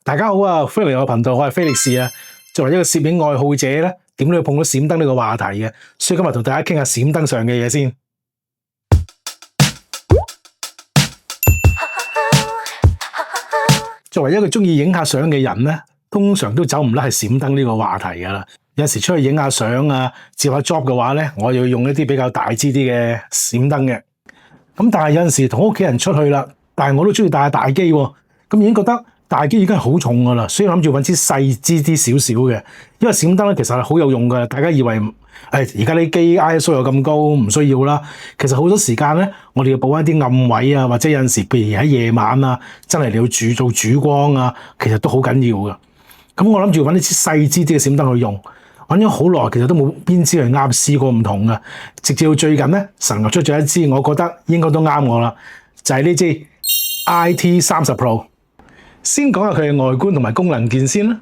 大家好啊，歡迎嚟我頻道，我係菲力士啊。作為一個攝影愛好者咧，點都要碰到閃燈呢個話題嘅，所以今日同大家傾下閃燈上嘅嘢先。作為一個中意影下相嘅人咧，通常都走唔甩係閃燈呢個話題噶啦。有時出去影下相啊，接下 job 嘅話咧，我要用一啲比較大支啲嘅閃燈嘅。咁但係有陣時同屋企人出去啦，但係我都中意帶下大機喎，咁已經覺得大機已經係好重噶啦，所以諗住揾支細支啲少少嘅。因為閃燈咧其實係好有用噶，大家以為而家啲機 ISO 又咁高，唔需要啦。其實好多時間咧，我哋要補一啲暗位啊，或者有陣時譬如喺夜晚啊，真係你要做主光啊，其實都好緊要噶。咁我諗住揾呢支細支啲嘅閃燈去用。揾咗好耐，其實都冇邊支係啱，試過唔同嘅。直至到最近咧，神牛出咗一支，我覺得應該都啱我啦，就係呢支 IT30 Pro。先講下佢嘅外觀同埋功能鍵先啦。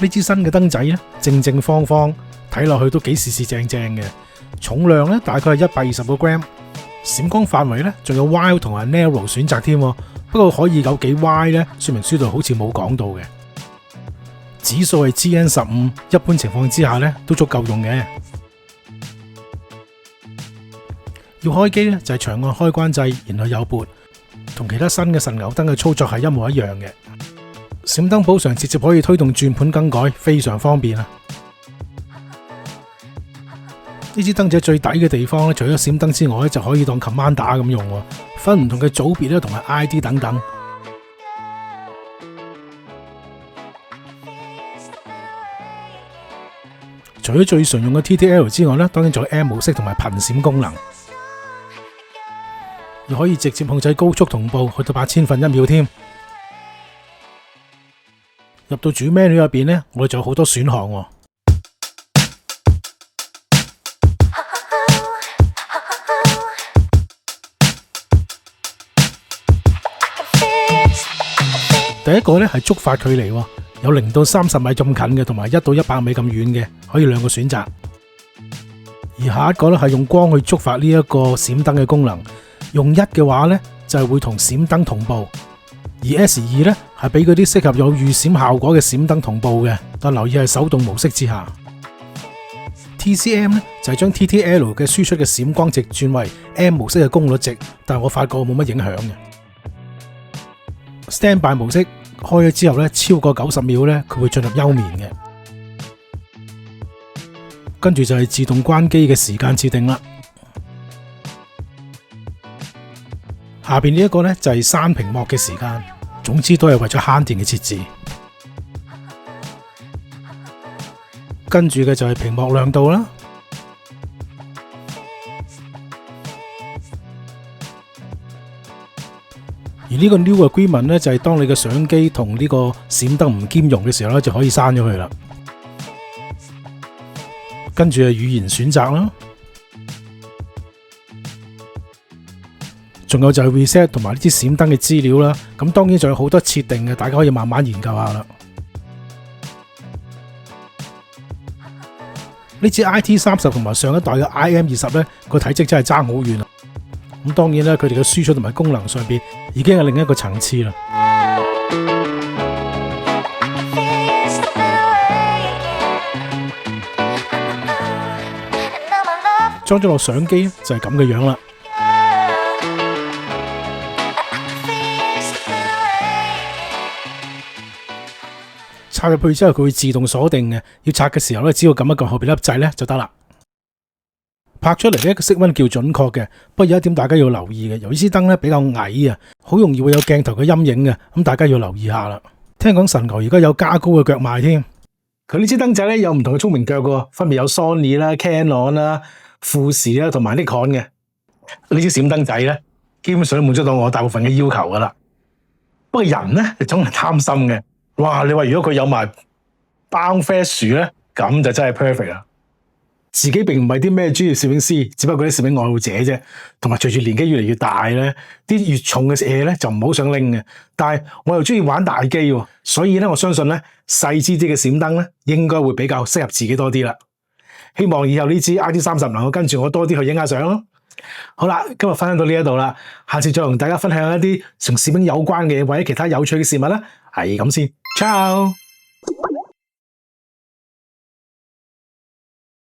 呢支新嘅燈仔咧，正正方方，睇落去都幾四正正嘅。重量咧大概係120個 gram， 閃光範圍咧仲有 wide 同埋 narrow 選擇添。不過可以有幾 wide 咧？說明書度好似冇講到嘅。指數係 GN15， 一般情況之下咧都足夠用嘅。要開機咧就係長按開關掣，然後右撥，同其他新嘅神牛燈嘅操作係一模一樣嘅。閃燈補償直接可以推動轉盤更改，非常方便啊！呢支燈仔最抵嘅地方咧，除咗閃燈之外咧，就可以當 commander 咁用喎，分唔同嘅組別咧，同埋 ID 等等。除咗最常用嘅 TTL 之外咧，當然仲有 M 模式同埋頻閃功能，又可以直接控制高速同步，去到8000分一秒添。入到主 menu 入邊咧，我哋仲有好多選項喎。第一個咧係觸發距離，有0到30米咁近嘅，同埋1到100米咁遠嘅，可以兩個選擇。而下一個咧係用光去觸發呢一個閃燈嘅功能，用1嘅話咧就係會同閃燈同步，而 S2咧係俾嗰啲適合有預閃效果嘅閃燈同步嘅，但留意係手動模式之下。TCM 咧就係將 TTL 嘅輸出嘅閃光值轉為 M 模式嘅功率值，但係我發覺冇乜影響嘅。Standby 模式開咗之後咧，超過90秒咧，佢會進入休眠嘅。跟住就係自動關機嘅時間設定啦。下邊呢一個咧就係閂屏幕嘅時間，總之都係為咗慳電嘅設置。跟住嘅就係屏幕亮度啦。而呢個 New Agreement 咧就係當你嘅相機同呢個閃燈唔兼容嘅時候咧，就可以刪咗佢啦。跟住係語言選擇啦，仲有就係 reset 同埋呢支閃燈嘅資料啦。咁當然仲有好多設定嘅，大家可以慢慢研究下啦。呢支 IT30 同埋上一代嘅 IM20咧個體積真係爭好遠啊！咁當然咧，佢哋嘅輸出同埋功能上邊已經係另一個層次啦。裝咗落相機就係咁嘅樣啦。插入去之後，佢會自動鎖定嘅。要拆嘅時候咧，只要撳一撳後邊粒掣咧就得啦。拍出嚟呢個色溫叫準確嘅，不過有一點大家要留意嘅，由於支燈咧比較矮啊，好容易會有鏡頭嘅陰影嘅，咁大家要留意下啦。聽講神牛而家有加高嘅腳賣添，佢呢支燈仔咧有唔同嘅聰明腳嘅，分別有 Sony 啦、Canon 啦、富士啦同埋 Nikon 嘅。呢支閃燈仔咧，基本上都滿足到我大部分嘅要求噶啦。不過人咧就總係貪心嘅，哇！你話如果佢有埋 bound flash 咧，咁就真係 perfect 啦。自己並唔係啲咩專業攝影師，只不過啲攝影愛好者啫。同埋隨住年紀越嚟越大咧，啲越重嘅嘢咧就唔好想拎嘅。但係我又中意玩大機喎，所以咧我相信咧細支啲嘅閃燈咧應該會比較適合自己多啲啦。希望以後呢支 IT30 能夠跟住我多啲去影下相咯。好啦，今日分享到呢一度啦，下次再同大家分享一啲同士兵有關嘅或者其他有趣嘅事物啦，係咁先，ciao。